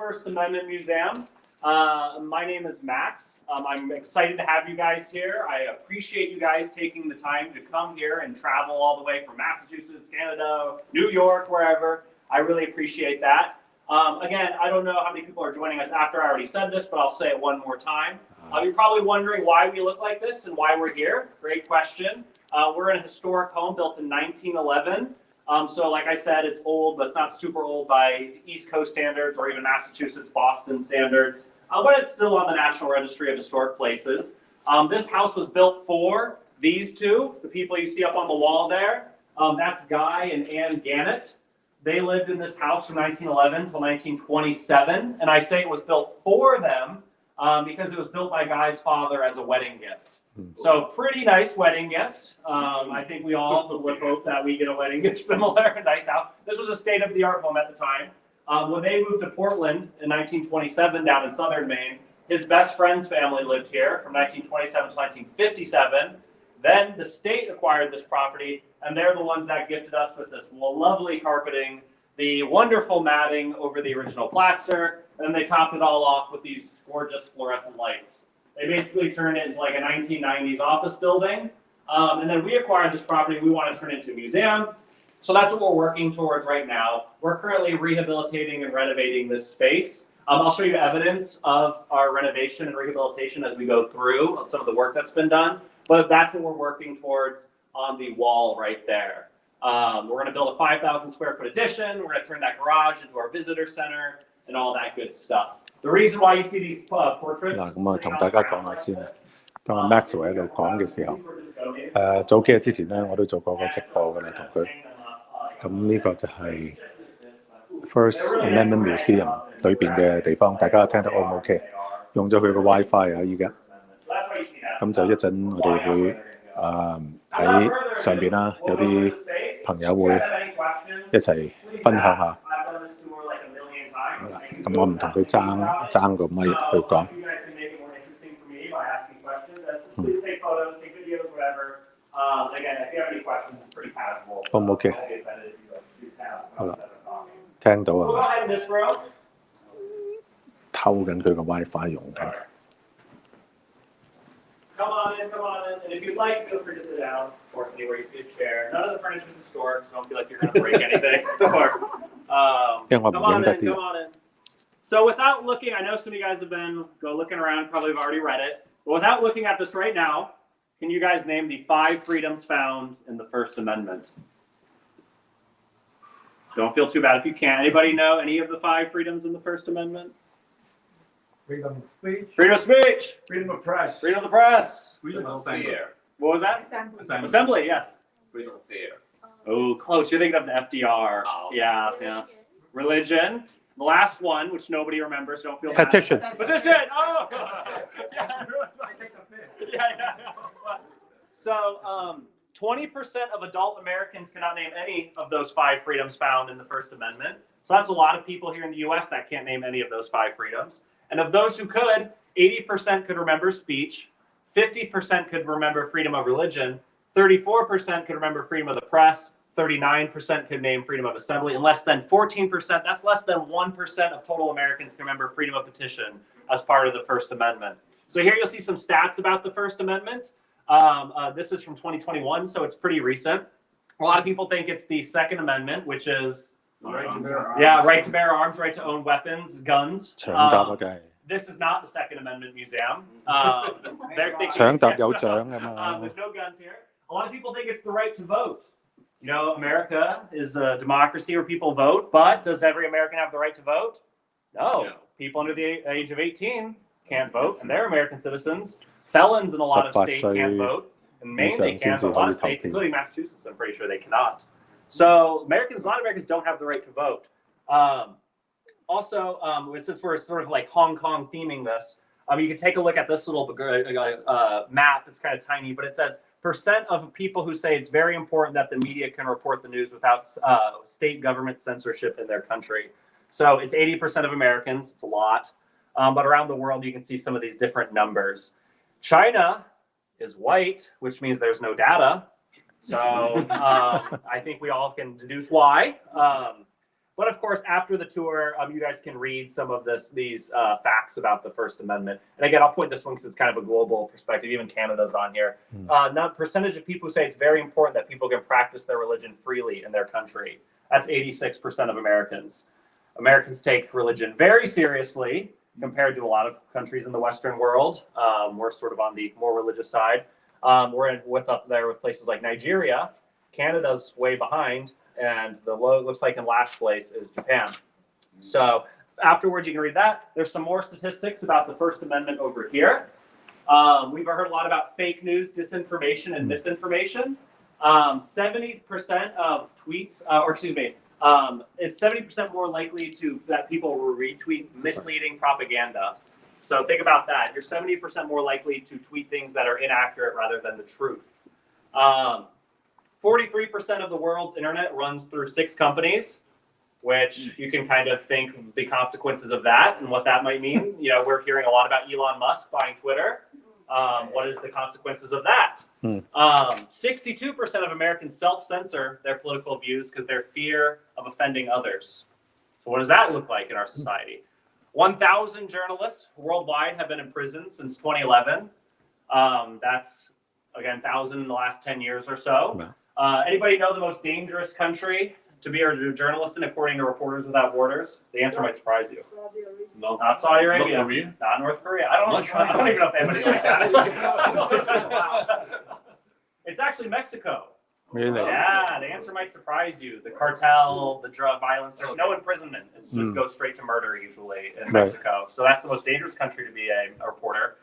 First Amendment Museum. My name is Max. I'm excited to have you guys here. I appreciate you guys taking the time to come here and travel all the way from Massachusetts, Canada, New York, wherever. I really appreciate that. Again, I don't know how many people are joining us after I already said this, but I'll say it one more time. You're probably wondering why we look like this and why we're here. Great question. We're in a historic home built in 1911. So like I said, it's old, but it's not super old by East Coast standards or even Massachusetts, Boston standards. But it's still on the National Registry of Historic Places. This house was built for these two, the people you see up on the wall there. That's Guy and Ann Gannett. They lived in this house from 1911 till 1927. And I say it was built for them because it was built by Guy's father as a wedding gift. So pretty nice wedding gift. I think we all would hope that we get a wedding gift similar, a nice house. This was a state-of-the-art home at the time. When they moved to Portland in 1927 down in southern Maine, his best friend's family lived here from 1927 to 1957. Then the state acquired this property, and they're the ones that gifted us with this lovely carpeting, the wonderful matting over the original plaster, and then they topped it all off with these gorgeous fluorescent lights. They basically turned it into like a 1990s office building. And then we acquired this property. We want to turn it into a museum. So that's what we're working towards right now. We're currently rehabilitating and renovating this space. I'll show you evidence of our renovation and rehabilitation as we go through some of the work that's been done. But that's what we're working towards on the wall right there. We're going to build a 5,000 square foot addition. We're going to turn that garage into our visitor center and all that good stuff. The reason why you see these portraits. 嗱，咁同大家講下先啦。當阿 Maxwell 喺度講嘅時候，早幾日之前咧，我都做過個直播嘅啦，同佢。咁呢個就係 First Amendment Museum 裏邊嘅地方，大家聽得 O 唔 OK？ 用咗佢個 WiFi 啊，依家。咁就一陣我哋會喺上邊啦，有啲朋友會一齊分享下。咁我唔同佢爭個咪去講。O 唔 OK？ 好啦，聽到係嘛？偷緊佢個 WiFi 用緊。Come on in, and if you'd like, feel free to sit down or anywhere you see a chair. None of the furniture is historic, so don't feel like you're going to break anything. Come on in. So without looking, I know some of you guys have been looking around, probably have already read it. But without looking at this right now, can you guys name the 5 freedoms found in the First Amendment? Don't feel too bad if you can't. Anybody know any of the 5 freedoms in the First Amendment? Freedom of speech. Freedom of speech. Freedom of press. Freedom of the press. Freedom of fear. What was that? Assembly, yes. Freedom of fear. Oh, close. You're thinking of the FDR. Oh. Yeah. Religion. The last one, which nobody remembers, don't feel Petition. bad. Petition. Oh. Yeah. So, 20% of adult Americans cannot name any of those 5 freedoms found in the First Amendment. So that's a lot of people here in the U.S. that can't name any of those 5 freedoms. And of those who could, 80% could remember speech, 50% could remember freedom of religion, 34% could remember freedom of the press, 39% could name freedom of assembly, and less than 14%, that's less than 1% of total Americans can remember freedom of petition as part of the First Amendment. So here you'll see some stats about the First Amendment. This is from 2021, so it's pretty recent. A lot of people think it's the Second Amendment, which is right to bear arms, right to own weapons, guns. This is not the Second Amendment Museum. There's no guns here. A lot of people think it's the right to vote. You know, America is a democracy where people vote, but does every American have the right to vote? No. People under the age of 18 can't vote, and they're American citizens. Felons in a lot of states can't vote. In Maine, they can, but a lot of states, including Massachusetts, I'm pretty sure they cannot. So a lot of Americans don't have the right to vote. Also, since we're sort of like Hong Kong theming this, you can take a look at this little map. It's kind of tiny, but it says % of people who say it's very important that the media can report the news without state government censorship in their country. So it's 80% of Americans. It's a lot. But around the world, you can see some of these different numbers. China is white, which means there's no data. So I think we all can deduce why. But of course, after the tour, you guys can read some of these facts about the First Amendment. And again, I'll point this one because it's kind of a global perspective. Even Canada's on here. Now, percentage of people who say it's very important that people can practice their religion freely in their country. That's 86% of Americans. Americans take religion very seriously compared to a lot of countries in the Western world. We're sort of on the more religious side. We're up there with places like Nigeria. Canada's way behind. And the low looks like in last place is Japan. So afterwards, you can read that. There's some more statistics about the First Amendment over here. We've heard a lot about fake news, disinformation, and misinformation. 70% of tweets, it's 70% more likely that people will retweet misleading propaganda. So think about that. You're 70% more likely to tweet things that are inaccurate rather than the truth. 43% of the world's internet runs through 6 companies, which you can kind of think the consequences of that and what that might mean. You know, we're hearing a lot about Elon Musk buying Twitter. What is the consequences of that? 62% of Americans self-censor their political views because their fear of offending others. So what does that look like in our society? 1,000 journalists worldwide have been in prison since 2011. That's, again, 1,000 in the last 10 years or so. Anybody know the most dangerous country to be a journalist in, according to Reporters Without Borders? The answer might surprise you. No, not Saudi Arabia. North Korea? Not North Korea. I don't even know if anybody like that. It's actually Mexico. Really? Yeah, the answer might surprise you. The cartel, the drug violence, there's no imprisonment. It's just goes straight to murder usually in Mexico. So that's the most dangerous country to be a reporter.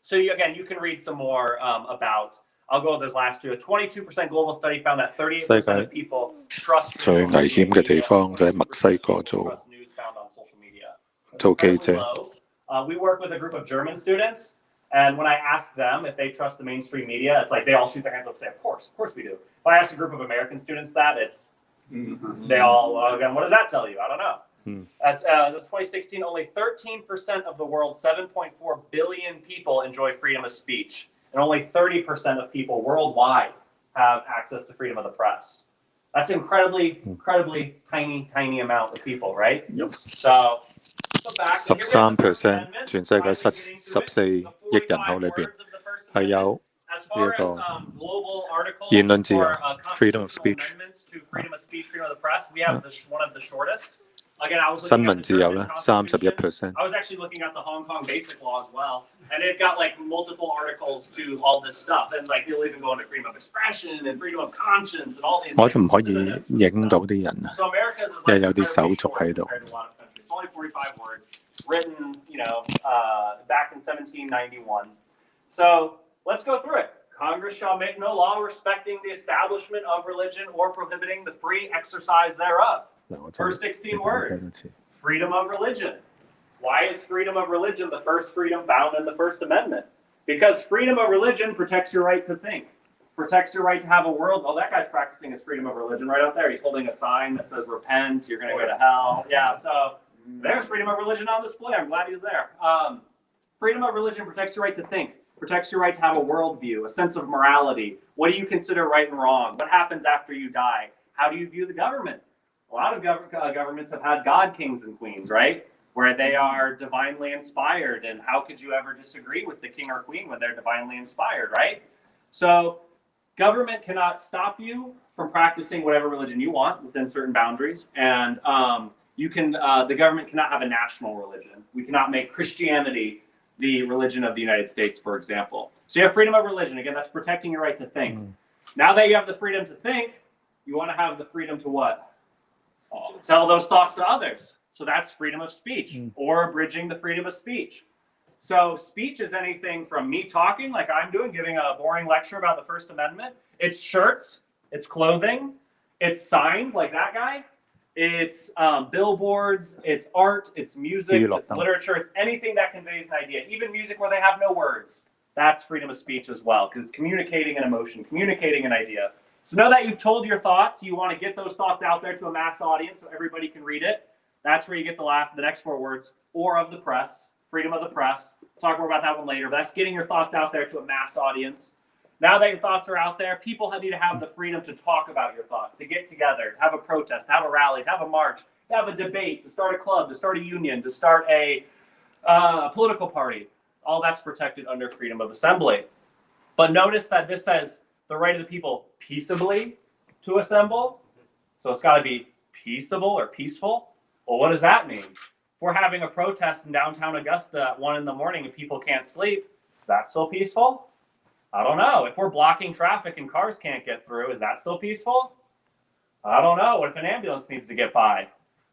So you can read some more about. I'll go with this last two. A 22% global study found that 38% of people trust. 最危險嘅地方就喺墨西哥做記者。We work with a group of German students, and when I ask them if they trust the mainstream media, it's like they all shoot their hands up and say, of course we do. If I ask a group of American students that, it's they all, again, what does that tell you? I don't know. As of 2016, only 13% of the world's 7.4 billion people enjoy freedom of speech. And only 30% of people worldwide have access to freedom of the press. That's incredibly tiny amount of people, right? Yep. So back, 13%全世界14億人口裏邊係有呢一個言論自由 （freedom of speech）。We have one of the shortest. Again, 新聞自由咧31%。I was actually looking at the Hong Kong Basic Law as well, and they've got like multiple articles to all this stuff, and like they'll even go into freedom of expression and freedom of conscience and all these. 我就唔可以影到啲人啊， So America's is 因為 like 有啲手續喺度。 compared to a lot of countries. It's only 45 words, written, back in 1791. So let's go through it. Congress shall make no law respecting the establishment of religion or prohibiting the free exercise thereof. First 16 words. Freedom of religion. Why is freedom of religion the first freedom found in the First Amendment? Because freedom of religion protects your right to think, protects your right to have a world. Oh, that guy's practicing his freedom of religion right out there. He's holding a sign that says, repent, you're going to go to hell. Yeah, so there's freedom of religion on display. I'm glad he's there. Freedom of religion protects your right to think, protects your right to have a worldview, a sense of morality. What do you consider right and wrong? What happens after you die? How do you view the government? A lot of governments have had God kings and queens, right? Where they are divinely inspired, and how could you ever disagree with the king or queen when they're divinely inspired, right? So government cannot stop you from practicing whatever religion you want within certain boundaries, and the government cannot have a national religion. We cannot make Christianity the religion of the United States, for example. So you have freedom of religion. Again, that's protecting your right to think. Now that you have the freedom to think, you want to have the freedom to what? Tell those thoughts to others. So that's freedom of speech, or abridging the freedom of speech. So speech is anything from me talking like I'm doing, giving a boring lecture about the First Amendment. It's shirts, it's clothing, it's signs like that guy. It's billboards, it's art, it's music, it's literature, it's anything that conveys an idea. Even music where they have no words. That's freedom of speech as well, because it's communicating an emotion, communicating an idea. So now that you've told your thoughts, you want to get those thoughts out there to a mass audience so everybody can read it. That's where you get the next 4 words, or of the press, freedom of the press. We'll talk more about that one later, but that's getting your thoughts out there to a mass audience. Now that your thoughts are out there, people need to have the freedom to talk about your thoughts, to get together, to have a protest, to have a rally, to have a march, to have a debate, to start a club, to start a union, to start a political party. All that's protected under freedom of assembly. But notice that this says the right of the people peaceably to assemble. So it's got to be peaceable or peaceful. Well, what does that mean? If we're having a protest in downtown Augusta at 1 a.m. and people can't sleep, is that still peaceful? I don't know. If we're blocking traffic and cars can't get through, is that still peaceful? I don't know. What if an ambulance needs to get by?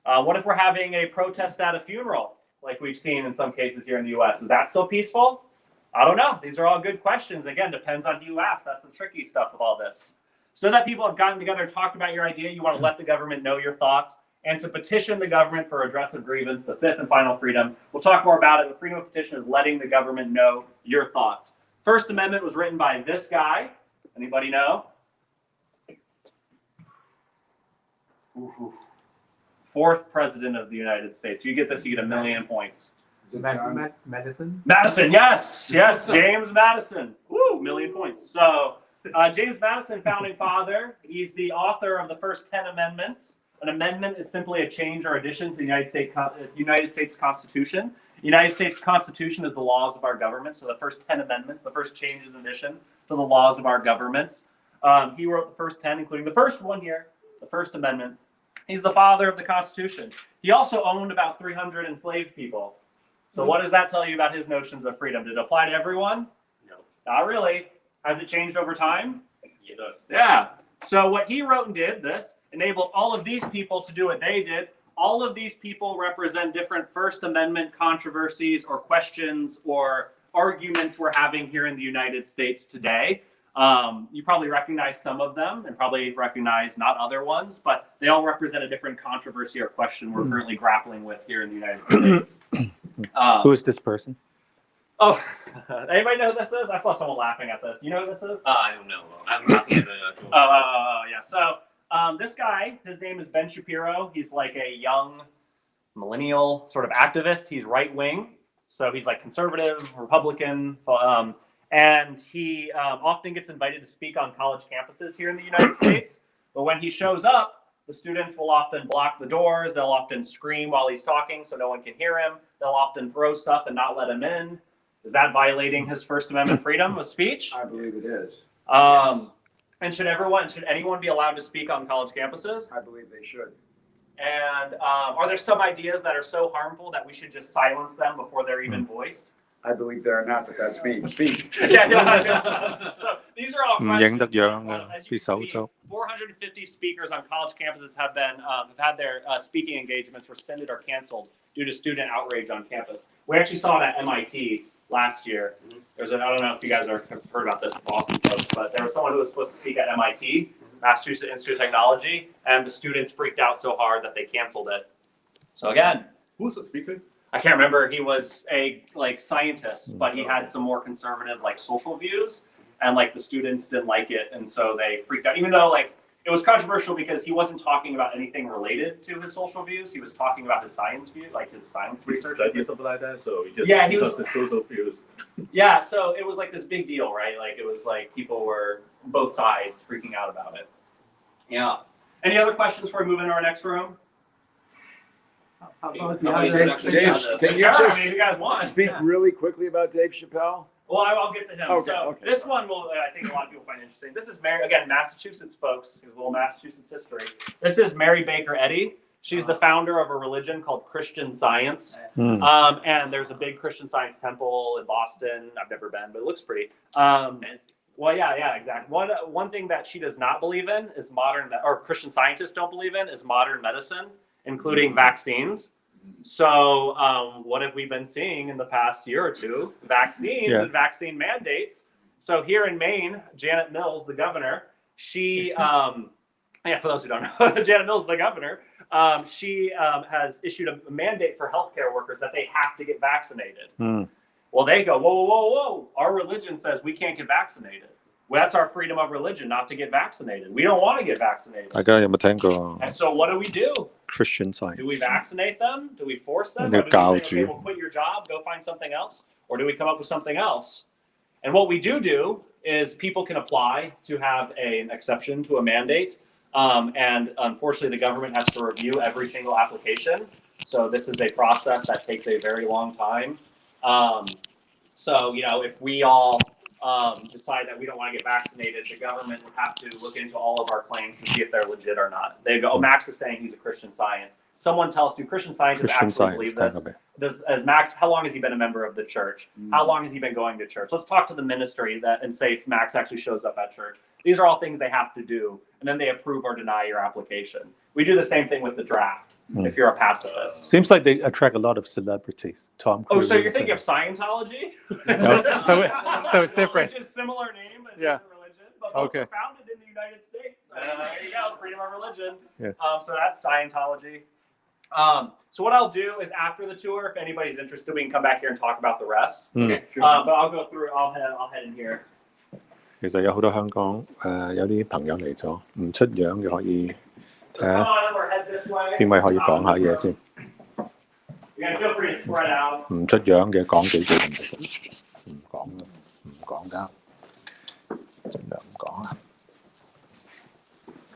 What if we're having a protest at a funeral, like we've seen in some cases here in the U.S.? Is that still peaceful? I don't know. These are all good questions. Again, depends on who you ask. That's the tricky stuff with all this. So that people have gotten together and talked about your idea, you want to let the government know your thoughts, and to petition the government for redress of grievance, the fifth and final freedom. We'll talk more about it. The freedom of petition is letting the government know your thoughts. First Amendment was written by this guy. Anybody know? Ooh. Fourth president of the United States. You get this, you get 1 million points. Madison? Madison, yes, James Madison. Woo, 1 million points. So James Madison, founding father, he's the author of the first 10 amendments. An amendment is simply a change or addition to the United States Constitution. The United States Constitution is the laws of our government. So the first 10 amendments, the first changes in addition to the laws of our governments. He wrote the first 10, including the first one here, the First Amendment. He's the father of the Constitution. He also owned about 300 enslaved people. So what does that tell you about his notions of freedom? Did it apply to everyone? No. Not really. Has it changed over time? Yes. Yeah. So what he wrote and did, this, enabled all of these people to do what they did. All of these people represent different First Amendment controversies or questions or arguments we're having here in the United States today. You probably recognize some of them and probably recognize not other ones, but they all represent a different controversy or question we're currently grappling with here in the United States. Who is this person? Oh, anybody know who this is? I saw someone laughing at this. You know who this is? I don't know. I'm not here. Yeah. So this guy, his name is Ben Shapiro. He's like a young millennial sort of activist. He's right wing, so he's like conservative, Republican, and he often gets invited to speak on college campuses here in the United States. But when he shows up, the students will often block the doors. They'll often scream while he's talking so no one can hear him. They'll often throw stuff and not let him in. Is that violating his First Amendment freedom of speech? I believe it is. And should anyone be allowed to speak on college campuses? I believe they should. And are there some ideas that are so harmful that we should just silence them before they're even voiced? I believe they're not, but that's me. Speak. Yeah. So these are all 唔影得樣嘅 As you 啲手 can see, 足。 450 speakers on college campuses have had their speaking engagements rescinded or canceled due to student outrage on campus. We actually saw it at MIT last year. I don't know if you guys have heard about this, Boston folks, but there was someone who was supposed to speak at MIT, Massachusetts Institute of Technology, and the students freaked out so hard that they canceled it. So again, Who's the speaker? I can't remember. He was a scientist, but he had some more conservative social views, and the students didn't like it, and so they freaked out. Even though it was controversial because he wasn't talking about anything related to his social views. He was talking about his science view, his science research. Study or something like that. So he just Yeah, he was- the social views. Yeah, so it was this big deal, right? It was people were both sides freaking out about it. Yeah. Any other questions before we move into our next room? How about Nobody's Dave, actually Dave, done the- can you Sure, just I mean, if you guys want. speak really quickly about Dave Chappelle? Well, I'll get to him. Okay, So okay, this sorry. one will, I think a lot of people find interesting. This is Mary, again, Massachusetts folks. Here's a little Massachusetts history. This is Mary Baker Eddy. She's the founder of a religion called Christian Science. And there's a big Christian Science temple in Boston. I've never been, but it looks pretty. Well, yeah, exactly. One thing that she does not believe in is Christian scientists don't believe in is modern medicine, including vaccines. So what have we been seeing in the past year or two? Vaccines and vaccine mandates. So here in Maine, Janet Mills, the governor, she, for those who don't know, Janet Mills, the governor, she has issued a mandate for healthcare workers that they have to get vaccinated. Well, they go, whoa. Our religion says we can't get vaccinated. Well, that's our freedom of religion, not to get vaccinated. We don't want to get vaccinated. 大家有冇聽過 And so what do? Christian Science？ Do we vaccinate them? Do we force them? They're Or do we say, gougy. okay, well, quit your job, go find something else? Or do we come up with something else? And what we do is people can apply to have an exception to a mandate. And unfortunately, the government has to review every single application. So this is a process that takes a very long time. So, you know, if we all decide that we don't want to get vaccinated, the government would have to look into all of our claims to see if they're legit or not. They go, oh, Max is saying he's a Christian Science. Someone tell us, do Christian Scientists actually believe this? As Max, how long has he been a member of the church? How long has he been going to church? Let's talk to the ministry and say if Max actually shows up at church. These are all things they have to do, and then they approve or deny your application. We do the same thing with the draft. If you're a pacifist. Seems like they attract a lot of celebrities. Tom Cruise. Oh, so you're thinking of Scientology? No. So it's different. Which is similar name, but Yeah. different religion. But both Okay. were founded in the United States. There you go, freedom of religion. Yeah. So that's Scientology. So what I'll do is after the tour, if anybody's interested, we can come back here and talk about the rest. Okay. But I'll go through. I'll head in here. 其實有好多香港有啲朋友嚟咗，唔出樣嘅可以睇 Come 下 on, we're head this way. 邊位可以講下嘢先， You're gonna feel free to spread out. 唔出樣嘅講幾句唔得，唔講啦，唔講得，盡量唔講啦，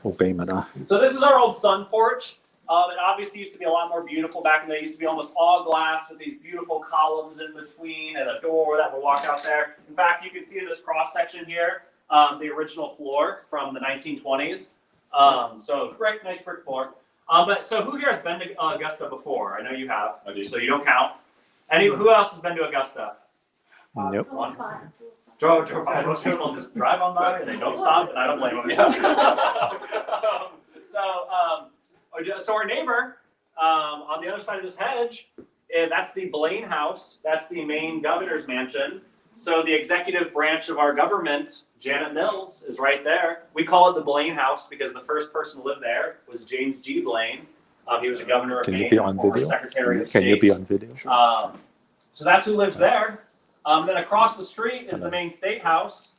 好秘密啊！ So this is our old sun porch. It obviously used to be a lot more beautiful back in the day. It used to be almost all glass with these beautiful columns in between and a door that would walk out there. In fact, you can see in this cross section here, the original floor from the 1920s. So nice brick floor. But so who here has been to Augusta before? I know you have. I did. So you don't count. Who else has been to Augusta? Nope. One. Drove by. Most people just drive on by and they don't stop, and I don't blame them. So our neighbor on the other side of this hedge, that's the Blaine House. That's the Maine governor's mansion. So the executive branch of our government, Janet Mills, is right there. We call it the Blaine House because the first person to live there was James G. Blaine. He was a governor of Can you Maine, be on former video? Secretary of Can State. you be on video? So that's who lives there. Then across the street is the Maine State House.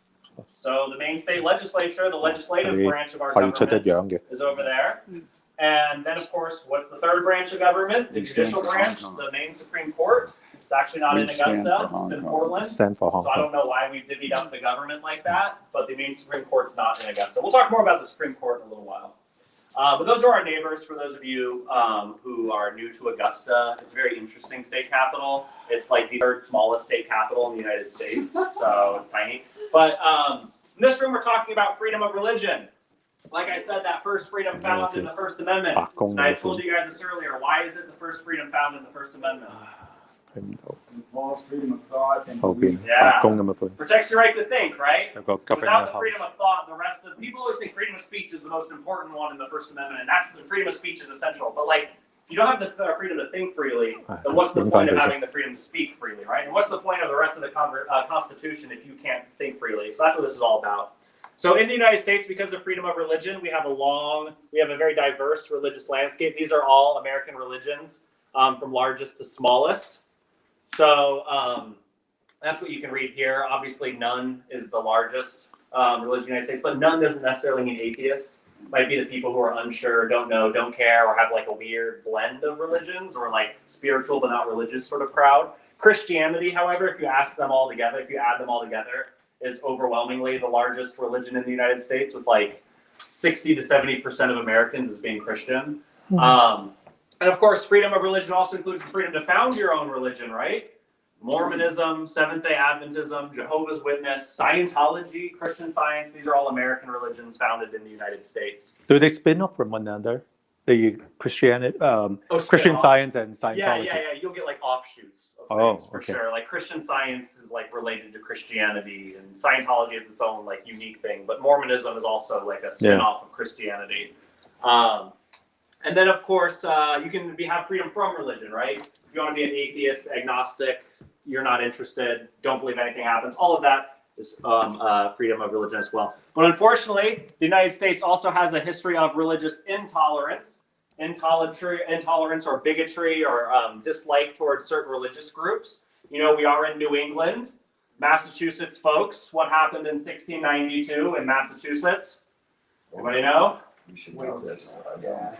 So the Maine State Legislature, the legislative branch of our 可以出得 government, 樣嘅， is over there. And then, of course, what's the third branch of government? The judicial branch, the Maine Supreme Court. It's actually not in Augusta. It's in Portland. Stand for Hong So I don't Kong. know why we divvied up the government like that, but the Maine Supreme Court's not in Augusta. We'll talk more about the Supreme Court in a little while. But those are our neighbors for those of you who are new to Augusta. It's a very interesting state capital. It's like the third smallest state capital in the United States, so it's tiny. But in this room, we're talking about freedom of religion. Like I said, that first freedom found in the First Amendment. And I told you guys this earlier. Why is it the first freedom found in the First Amendment? 睇唔到 False freedom of thought and 後邊 Yeah. 白宮咁嘅款， Protects your right to think, right? 有個 Without government the freedom house。 of thought, the rest of people always think freedom of speech is the most important one in the First Amendment, and that's the freedom of speech is essential. But like, if you don't have the freedom to think freely, then what's the point of having the freedom to speak freely, right? And what's the point of the rest of the Constitution if you can't think freely? So that's what this is all about. So in the United States, because of freedom of religion, we have a very diverse religious landscape. These are all American religions, from largest to smallest. So that's what you can read here. Obviously, none is the largest religion in the United States, but none doesn't necessarily mean atheist. Might be the people who are unsure, don't know, don't care, or have like a weird blend of religions, or like spiritual but not religious sort of crowd. Christianity, however, if you ask them all together, if you add them all together, is overwhelmingly the largest religion in the United States, with like 60 to 70% of Americans as being Christian. And of course, freedom of religion also includes the freedom to found your own religion, right? Mormonism, Seventh-day Adventism, Jehovah's Witness, Scientology, Christian Science, these are all American religions founded in the United States. Do they spin off from one another? The Christianity, Christian spin-off? Science and Scientology. Yeah. You'll get like offshoots of things for sure. Like Christian Science is like related to Christianity, and Scientology is its own like unique thing. But Mormonism is also like a spin-off of Christianity. And then of course you can have freedom from religion, right? If you want to be an atheist, agnostic, you're not interested, don't believe anything happens. All of that is freedom of religion as well. But unfortunately, the United States also has a history of religious intolerance or bigotry or dislike towards certain religious groups. You know, we are in New England, Massachusetts, folks. What happened in 1692 in Massachusetts? Anybody know? We should know this.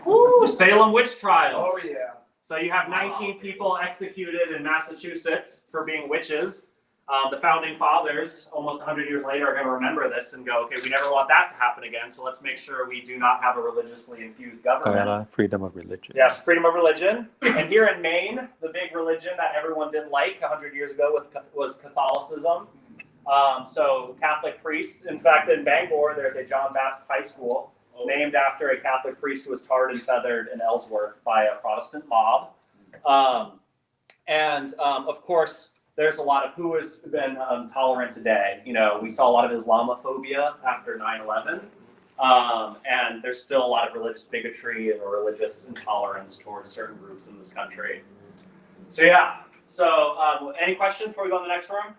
Woo, Salem witch trials. Oh, yeah. So you have 19 people executed in Massachusetts for being witches. The founding fathers, almost 100 years later, are going to remember this and go, okay, we never want that to happen again, so let's make sure we do not have a religiously infused 係 government. 啦，freedom of religion。 Yes, freedom of religion. And here in Maine, the big religion that everyone didn't like 100 years ago was Catholicism. So Catholic priests, in fact, in Bangor, there's a John Baptist High School named after a Catholic priest who was tarred and feathered in Ellsworth by a Protestant mob. Of course, there's a lot of who has been tolerant today. You know, we saw a lot of Islamophobia after 9/11. And there's still a lot of religious bigotry and religious intolerance towards certain groups in this country. So yeah, any questions before we go in the next room?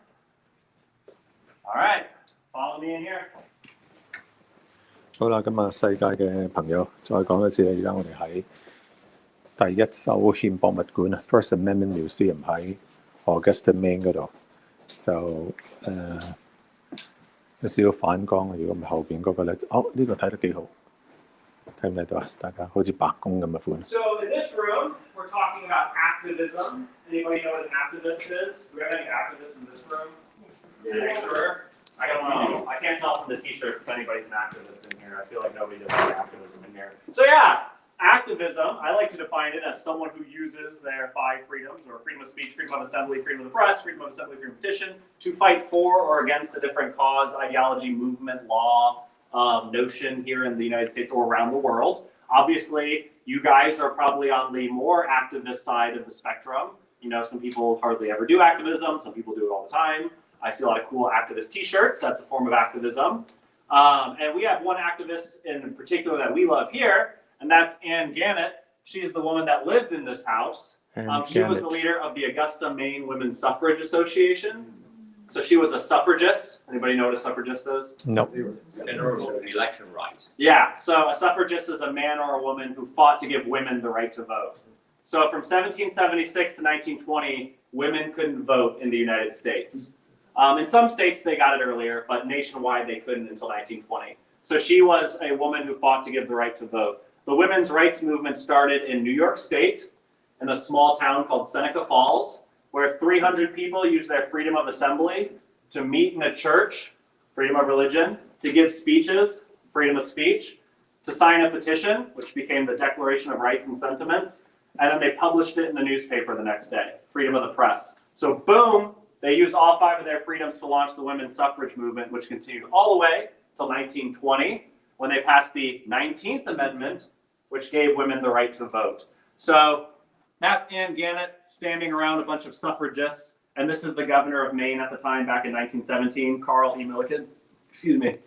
All right, follow me in here. 好啦，咁啊，世界嘅朋友，再講一次啦。而家我哋喺第一手憲博物館啊 ，First Amendment Museum 喺 Augusta Maine 嗰度，就有少少反光啊。如果唔係後邊嗰個咧，呢個睇得幾好，睇唔睇到啊？大家好似白宮咁嘅款。 So in this room, we're talking about activism. Anybody know what an activist is? Do we have any activists in this room? Yeah. Sure. I don't know. I can't tell from the t-shirts if anybody's an activist in here. I feel like nobody does any activism in here. So yeah, activism, I like to define it as someone who uses their 5 freedoms, or freedom of speech, freedom of assembly, freedom of the press, freedom of assembly, freedom of petition, to fight for or against a different cause, ideology, movement, law, notion here in the United States or around the world. Obviously, you guys are probably on the more activist side of the spectrum. You know, some people hardly ever do activism, some people do it all the time. I see a lot of cool activist t-shirts. That's a form of activism. And we have one activist in particular that we love here, and that's Ann Gannett. She's the woman that lived in this house. She was the leader of the Augusta, Maine Women's Suffrage Association. So she was a suffragist. Anybody know what a suffragist is? No. Election rights. Yeah, so a suffragist is a man or a woman who fought to give women the right to vote. So from 1776 to 1920, women couldn't vote in the United States. In some states, they got it earlier, but nationwide, they couldn't until 1920. So she was a woman who fought to give the right to vote. The women's rights movement started in New York State, in a small town called Seneca Falls, where 300 people used their freedom of assembly to meet in a church, freedom of religion, to give speeches, freedom of speech, to sign a petition, which became the Declaration of Rights and Sentiments, and then they published it in the newspaper the next day, freedom of the press. So boom, they used all 5 of their freedoms to launch the women's suffrage movement, which continued all the way till 1920, when they passed the 19th Amendment, which gave women the right to vote. So that's Ann Gannett standing around a bunch of suffragists, and this is the governor of Maine at the time, back in 1917, Carl E. Milliken. Excuse me.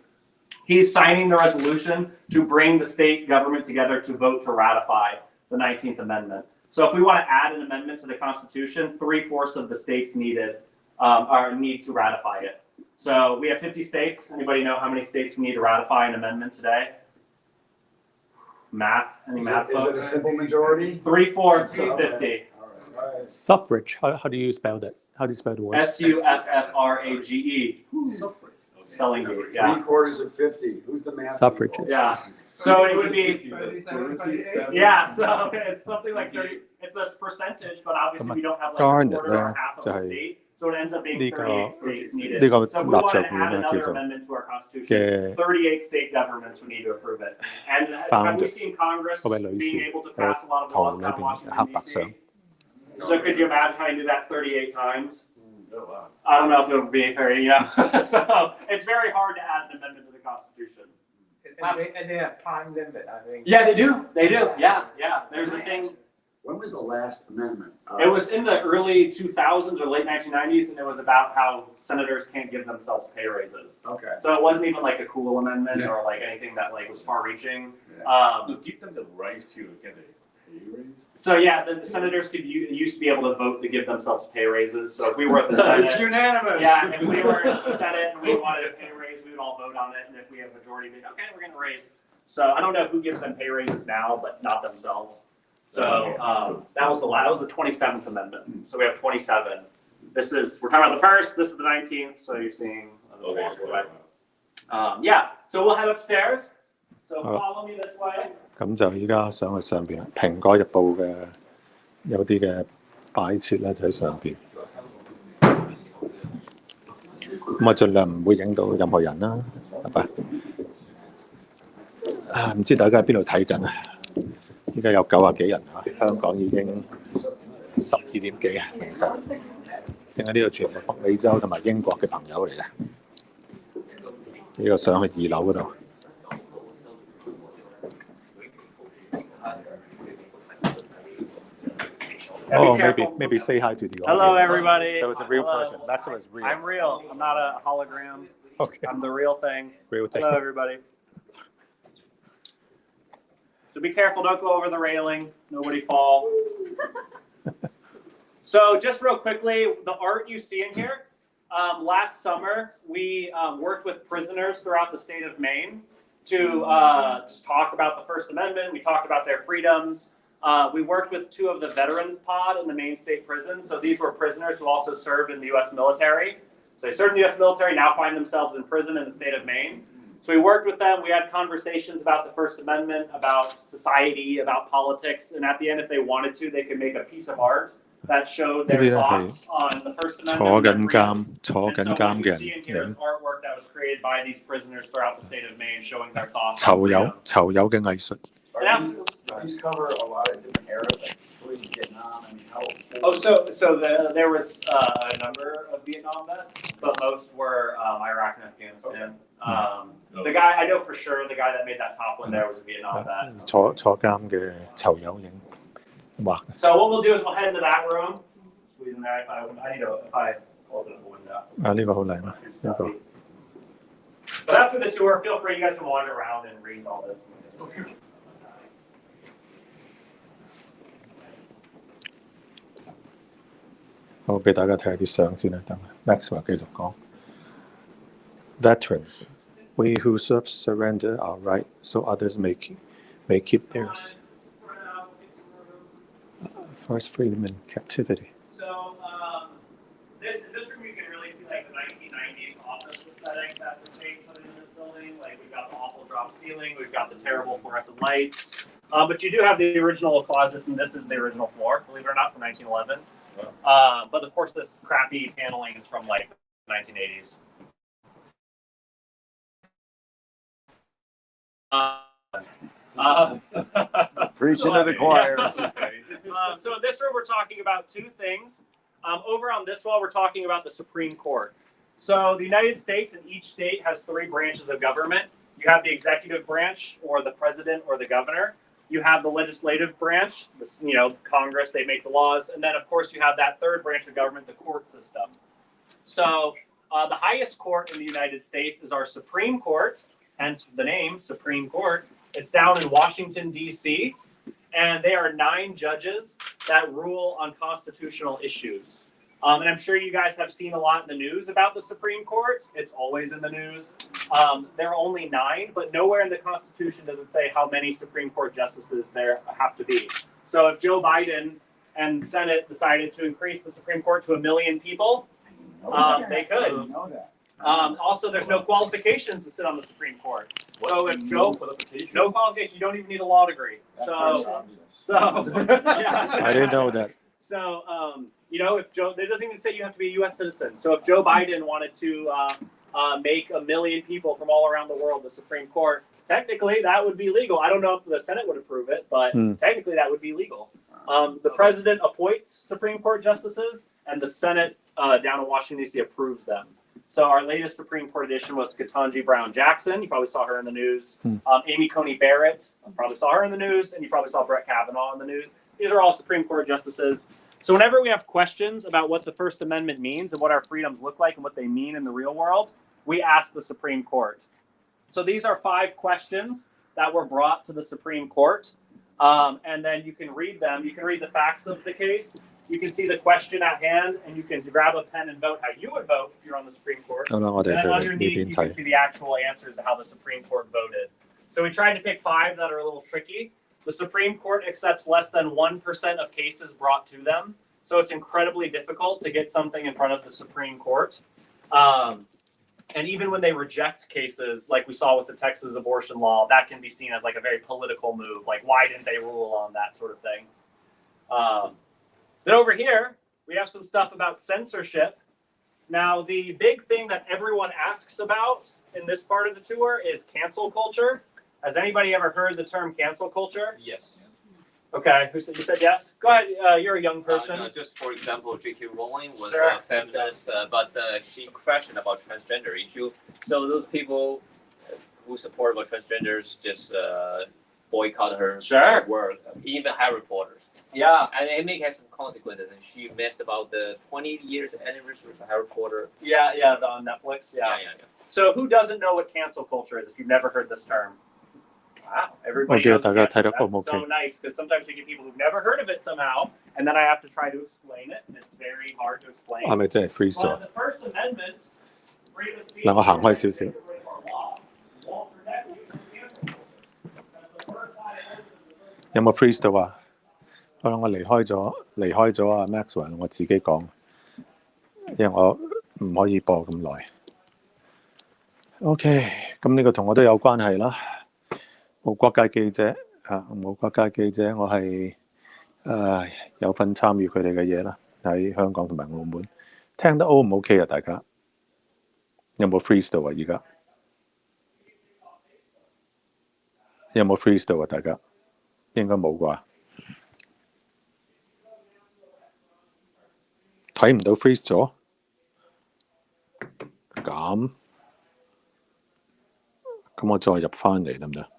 He's signing the resolution to bring the state government together to vote to ratify the 19th Amendment. So if we want to add an amendment to the Constitution, 3/4 of the states need to ratify it. So we have 50 states. Anybody know how many states we need to ratify an amendment today? Math? Any math Is it a folks? simple majority? 3/4 of 50. All right. Suffrage. How do you spell that? How do you spell the word? SUFFRAGE. Spelling bee, yeah. 3/4 of 50. Who's the math? Suffrages. people? Yeah. So it would be, yeah, so it's something like 30, it's a percentage, but obviously we don't have like a Garnet quarter or咧 half of 就 the 係 state. So it ends up being 呢個 38 states needed. 呢個 So if we wanted to add 立場 another 叫做 amendment to our constitution, 嘅 38 state governments would need to approve it. And have we Founder seen Congress 嗰位女 being 士 able to 嘅 pass a lot of 圖 laws 裏 down 邊 Washington, 黑白相。 D.C.? So could you imagine how you do that 38 times? Oh, wow. I don't know if it would be very, so it's very hard to add an amendment to the Constitution. And they have time limit, I think. Yeah, they do. Yeah. There's a thing. When was the last amendment? It was in the early 2000s or late 1990s, and it was about how senators can't give themselves pay raises. Okay. So it wasn't even like a cool amendment Yeah. or like anything that like was far-reaching. To give them the right to get a pay raise? So yeah, the senators used to be able to vote to give themselves pay raises. So if we were at the Senate, It's unanimous. yeah, if we were in the Senate and we wanted a pay raise, we would all vote on it, and if we have a majority, we'd okay, we're going to raise. So I don't know who gives them pay raises now, but not themselves. So that was the 27th Amendment. So we have 27. We're talking about the first. This is the 19th. So you're seeing. Yeah. So we'll head upstairs. So follow me this way. 咁就依家上去上邊，《蘋果日報》嘅有啲嘅擺設咧就喺上邊。咁盡量唔會影到任何人啦，係咪？唔知大家喺邊度睇緊啊？依家有90幾人啊，香港已經12點幾啊，凌晨。應該呢度全部北美洲同埋英國嘅朋友嚟嘅。呢個上去2樓嗰度。Oh, maybe say hi to the audience. Hello, everybody. So it's a real Hello. person. Maxwell is real. I'm real. I'm not a hologram. Okay. I'm the real thing. Real thing. Hello, everybody. So be careful. Don't go over the railing. Nobody fall. So just real quickly, the art you see in here, last summer, we worked with prisoners throughout the state of Maine to just talk about the First Amendment. We talked about their freedoms. We worked with 2 of the veterans pod in the Maine State Prison. So these were prisoners who also served in the U.S. military. So they served in the U.S. military, now find themselves in prison in the state of Maine. So we worked with them. We had conversations about the First Amendment, about society, about politics. And at the end, if they wanted to, they could make a piece of art that showed their thoughts on the First Amendment. 坐緊監嘅人影 artwork that was created by these prisoners throughout the state of Maine, showing their thoughts. 囚友嘅藝術。 These cover a lot of different eras, like including Vietnam. I mean, how? Oh, so there was a number of Vietnam vets, but most were Iraq and Afghanistan. The guy I know for sure, the guy that made that top one there was a Vietnam vet. 坐監嘅囚友影畫。 So what we'll do is we'll head into that room. Squeeze in there. If I open up a window. 呢個好靚啊！呢個 But after the tour, feel free. You guys can wander around and read all this. 我俾大家睇下啲相先啦，等 Max 話繼續講。Veterans, we who serve surrender our right so others may keep theirs. First freedom in captivity. So this room you can really see like the 1990s office aesthetic that the state put in this building. Like we've got the awful drop ceiling, we've got the terrible fluorescent lights, but you do have the original closets, and this is the original floor, believe it or not, from 1911. But of course, this crappy paneling is from like the 1980s. Preaching to the choir. So in this room, we're talking about 2 things. Over on this wall, we're talking about the Supreme Court. So the United States, and each state has 3 branches of government. You have the executive branch, or the president, or the governor. You have the legislative branch, Congress, they make the laws. And then, of course, you have that 3rd branch of government, the court system. So the highest court in the United States is our Supreme Court, hence the name Supreme Court. It's down in Washington, D.C., and they are 9 judges that rule on constitutional issues. And I'm sure you guys have seen a lot in the news about the Supreme Court. It's always in the news. There are only 9, but nowhere in the Constitution does it say how many Supreme Court justices there have to be. So if Joe Biden and the Senate decided to increase the Supreme Court to 1 million people, they could. Also, there's no qualifications to sit on the Supreme Court. So if Joe, no qualification, you don't even need a law degree. So yeah. I didn't know that. So, if Joe, it doesn't even say you have to be a U.S. citizen. So if Joe Biden wanted to make 1 million people from all around the world the Supreme Court, technically that would be legal. I don't know if the Senate would approve it, but technically that would be legal. The president appoints Supreme Court justices, and the Senate down in Washington, D.C. approves them. So our latest Supreme Court edition was Ketanji Brown Jackson. You probably saw her in the news. Amy Coney Barrett, you probably saw her in the news, and you probably saw Brett Kavanaugh in the news. These are all Supreme Court justices. So whenever we have questions about what the First Amendment means and what our freedoms look like and what they mean in the real world, we ask the Supreme Court. So these are 5 questions that were brought to the Supreme Court. And then you can read them. You can read the facts of the case. You can see the question at hand, and you can grab a pen and vote how you would vote if you're on the Supreme Court. And then underneath, you can see the actual answers to how the Supreme Court voted. So we tried to pick 5 that are a little tricky. The Supreme Court accepts less than 1% of cases brought to them. So it's incredibly difficult to get something in front of the Supreme Court. And even when they reject cases, like we saw with the Texas abortion law, that can be seen as like a very political move. Like, why didn't they rule on that sort of thing? Then over here, we have some stuff about censorship. Now, the big thing that everyone asks about in this part of the tour is cancel culture. Has anybody ever heard the term cancel culture? Yes. Okay, you said yes? Go ahead, you're a young person. No, just for example, J.K. Rowling was Sure. a feminist, but she questioned about transgender issue. So those people who support about transgenders just boycott her Sure. work, even Harry Potter. Yeah. And it may have some consequences. And she missed about the 20 years anniversary of Harry Potter. Yeah, on Netflix. Yeah. So who doesn't know what cancel culture is if you've never heard this term? Wow, everybody knows the answer. That's so nice, because sometimes we get people who've never heard of it somehow, and then I have to try to explain it, and it's very hard to explain. 係咪真係 freeze 咗？ The First Amendment, freedom of speech, 嗱，我行開少少。 won't protect you from cancel culture. That's the first line of the 有冇 freeze 到啊？我離開咗啊 Maxwell， 我自己講，因為我唔可以播咁耐。OK， 咁呢個同我都有關係啦。無國界記者無國界記者，我係有份參與佢哋嘅嘢啦，喺香港同埋澳門。聽得 O 唔 OK 啊？大家有冇 freeze 到啊？而家有冇 freeze 到啊？大家應該冇啩？睇唔到 freeze 咗？咁我再入翻嚟得唔得？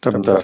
得唔得？